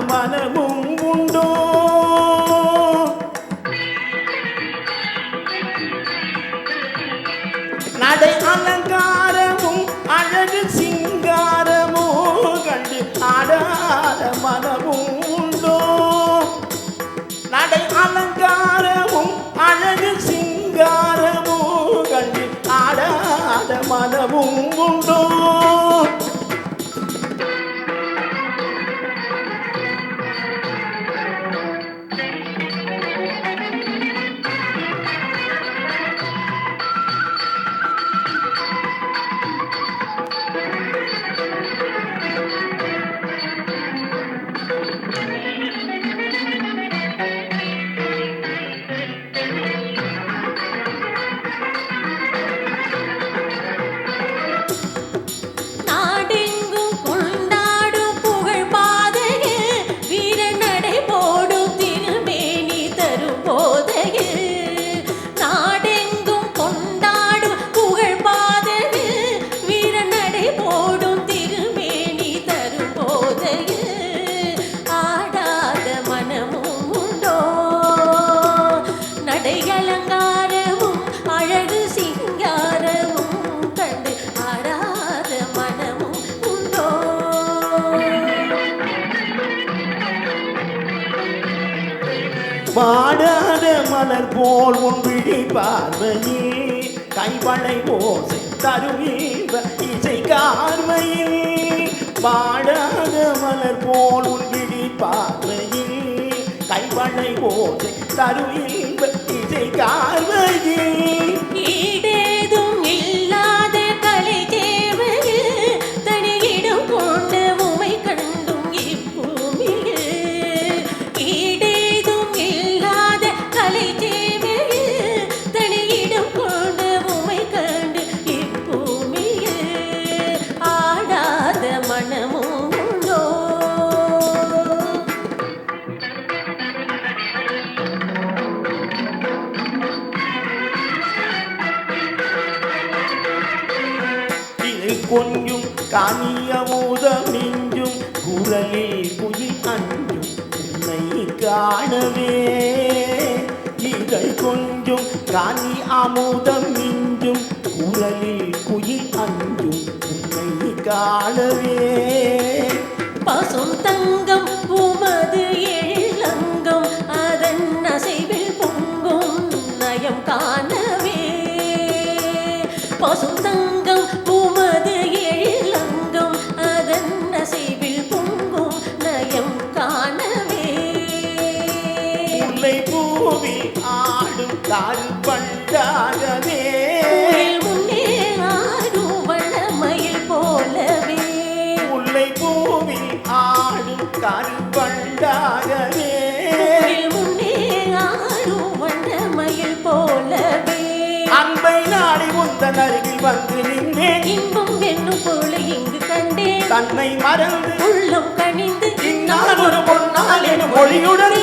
மனமும் உண்டோ நடை அலங்காரமும் அழகு சிங்காரமோ கண்டு ஆடாத மனமும் உண்டோ நடை அலங்காரமும் அழகு சிங்காரமோ கண்டு ஆடாத மனமும் உண்டோ அலங்காரமும் அழகு சிங்காரமும் கண்டு ஆடாத மனமும் உண்டோ வாடாத மலர் போல் உன் விழி பார்வையே கைவளை ஓசை தரும் இசை கார்மையில் வாடாத மலர் போல் உன் விழி பார்வையே கைவளை ஓசை தரும் இசை கார்மையில் ஈடேதும் இல்லாத கலை தேவையில் தனியிடம் கொண்ட உமை கண்டும் இப்பூமியில் ஈடேதும் இல்லாத கலை தேவையில் தனியிடம் கொண்ட உமை கண்டு இப்பூமியில் ஆடாத மனமும் உண்டோ கொஞ்சும் காணியமுதம் நெஞ்சும் குரலில் குயில் அஞ்சும் உன்னை காணவே இதழ் கொஞ்சும் காணி அமுதம் நெஞ்சும் குரலில் குயில் அஞ்சும் உன்னை காணவே பசும் தங்கம் பூமது எழிலங்கம் அதன் அசைவில் பொங்கும் நயம் காணவே பசும் தங்கம் பூமது எழிலங்கம் அதன் அசைவில் பொங்கும் நயம் காணவே முல்லை பூவில் ஆடும் தாரு பண்டாகவே முன்னே ஆடும் வண்ணமயில் போலவே முல்லை பூவில் ஆடும் தாரு பண்டாகவே முன்னே ஆடும் வண்ணமயில் போலவே அன்பை நாடி உந்தன் அருகில் வந்து நின்றேன் இன்பம் என்னும் பொருளை இங்கு கண்டேன் தன்னை மறந்து உள்ளம் கனிந்து இந்நாள் ஒரு பொன்னால் எனும் மொழியுடன்